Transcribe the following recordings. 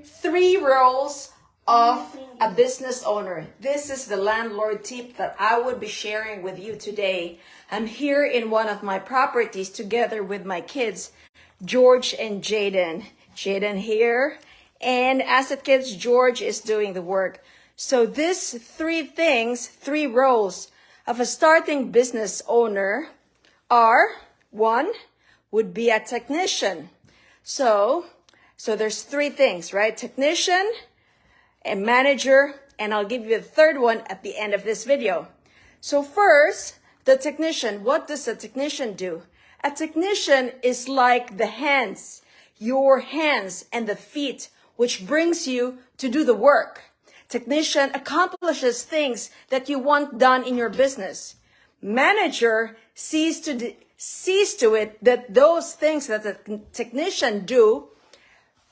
Three roles of a business owner. This is the landlord tip that I would be sharing with you today. I'm here in one of my properties together with my kids, George and Jaden. Jaden here, and Asset Kids, George is doing the work. So these three roles of a starting business owner are: one would be a technician. So there's three things, right? Technician, a manager, and I'll give you the third one at the end of this video. So first, the technician. What does a technician do? A technician is like the hands, your hands and the feet, which brings you to do the work. Technician accomplishes things that you want done in your business. Manager sees to it that those things that the technician do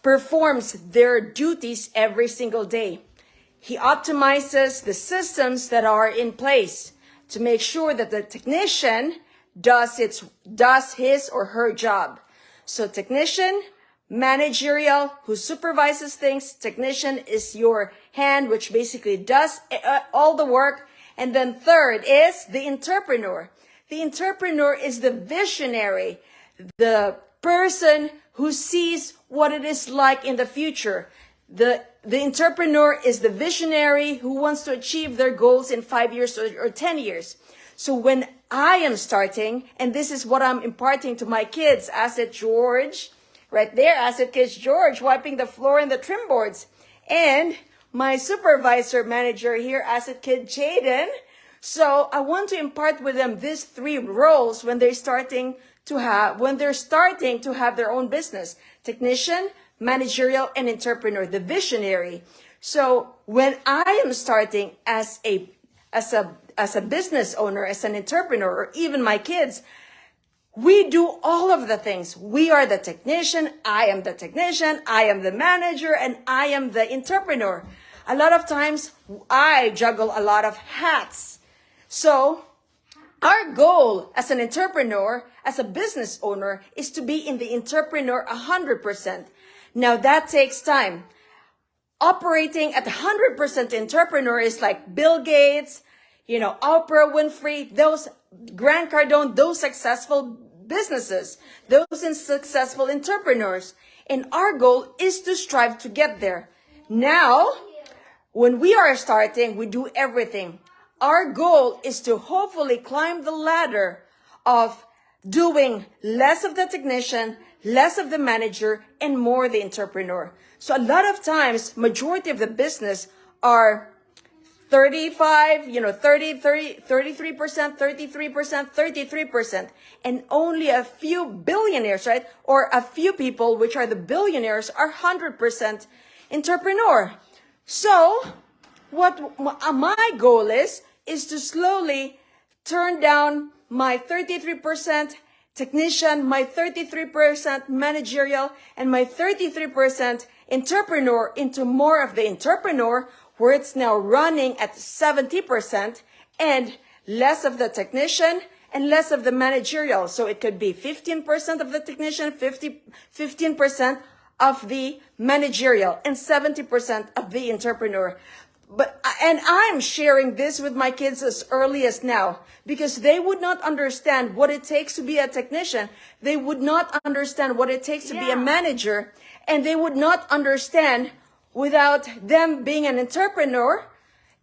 performs their duties every single day. He optimizes the systems that are in place to make sure that the technician does his or her job. So technician, managerial, who supervises things. Technician is your hand, which basically does all the work. And then third is the entrepreneur. The entrepreneur is the visionary, the person who sees what it is like in the future. The entrepreneur is the visionary who wants to achieve their goals in 5 years or 10 years. So when I am starting, and this is what I'm imparting to my kids, Asset George, right there, Asset Kids George, wiping the floor and the trim boards, and my supervisor manager here, Asset Kid Jaden. So I want to impart with them these three roles when they're starting to have their own business: technician, managerial, and entrepreneur, the visionary. So when I am starting as a business owner, as an entrepreneur, or even my kids, we do all of the things. We are the technician, I am the technician, I am the manager, and I am the entrepreneur. A lot of times I juggle a lot of hats. So our goal as an entrepreneur, as a business owner, is to be in the entrepreneur 100%. Now that takes time. Operating at 100% entrepreneur is like Bill Gates, Oprah Winfrey, those Grant Cardone, those successful businesses, those successful entrepreneurs. And our goal is to strive to get there. Now, when we are starting, we do everything. Our goal is to hopefully climb the ladder of doing less of the technician, less of the manager, and more the entrepreneur. So a lot of times, majority of the business are 33%, 33%, and only a few billionaires, right? Or a few people, which are the billionaires, are 100% entrepreneur. So what my goal is to slowly turn down my 33% technician, my 33% managerial, and my 33% entrepreneur into more of the entrepreneur, where it's now running at 70%, and less of the technician and less of the managerial. So it could be 15% of the technician, 15% of the managerial, and 70% of the entrepreneur. And I'm sharing this with my kids as early as now, because they would not understand what it takes to be a technician. They would not understand what it takes to be a manager. And they would not understand, without them being an entrepreneur,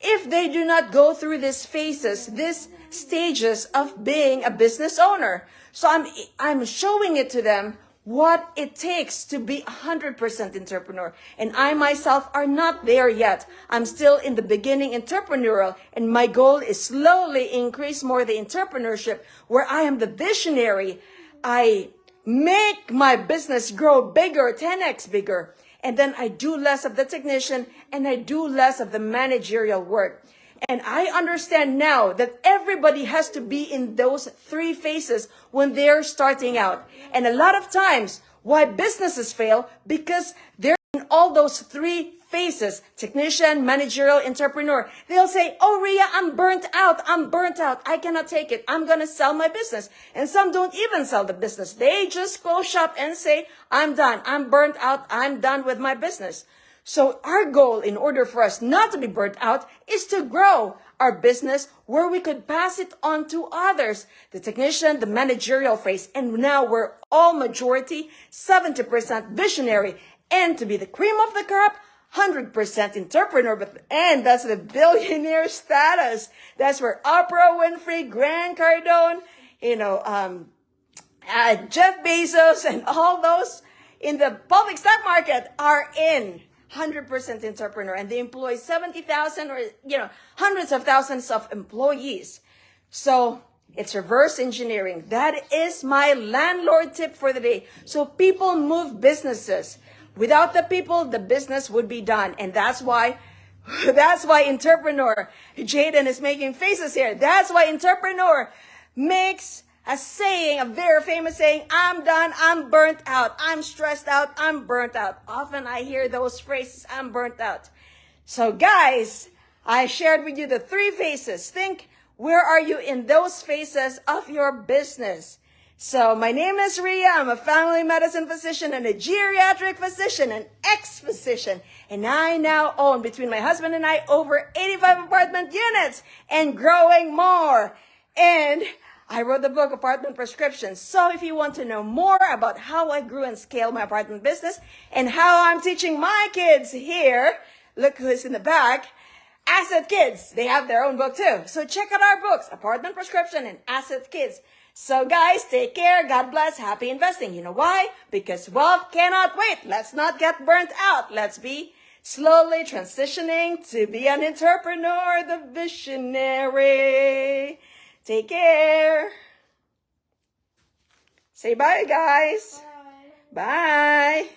if they do not go through these phases, these stages of being a business owner. So I'm showing it to them, what it takes to be 100% entrepreneur. And I myself are not there yet. I'm still in the beginning entrepreneurial, and my goal is slowly increase more the entrepreneurship, where I am the visionary. I make my business grow bigger, 10x bigger. And then I do less of the technician and I do less of the managerial work. And I understand now that everybody has to be in those three phases when they're starting out. And a lot of times, why businesses fail, because they're in all those three phases: technician, managerial, entrepreneur. They'll say, "Oh, Ria, I'm burnt out. I cannot take it. I'm going to sell my business." And some don't even sell the business. They just close shop and say, "I'm done. I'm burnt out. I'm done with my business." So our goal, in order for us not to be burnt out, is to grow our business where we could pass it on to others. The technician, the managerial phrase, and now we're all majority, 70% visionary, and to be the cream of the crop, 100% entrepreneur, and that's the billionaire status. That's where Oprah Winfrey, Grant Cardone, Jeff Bezos, and all those in the public stock market are in 100% entrepreneur, and they employ 70,000 or, hundreds of thousands of employees. So it's reverse engineering. That is my landlord tip for the day. So people move businesses. Without the people, the business would be done. And that's why entrepreneur, Jaden is making faces here. That's why entrepreneur makes a saying, a very famous saying, I'm done, I'm burnt out, I'm stressed out, I'm burnt out. Often I hear those phrases, I'm burnt out. So guys, I shared with you the 3 phases. Think, where are you in those phases of your business? So my name is Ria. I'm a family medicine physician and a geriatric physician, an ex-physician. And I now own, between my husband and I, over 85 apartment units and growing more. And I wrote the book, Apartment Prescriptions. So if you want to know more about how I grew and scaled my apartment business and how I'm teaching my kids here, look who's in the back, Asset Kids. They have their own book too. So check out our books, Apartment Prescription and Asset Kids. So guys, take care. God bless. Happy investing. You know why? Because wealth cannot wait. Let's not get burnt out. Let's be slowly transitioning to be an entrepreneur, the visionary. Take care. Say bye, guys. Bye. Bye.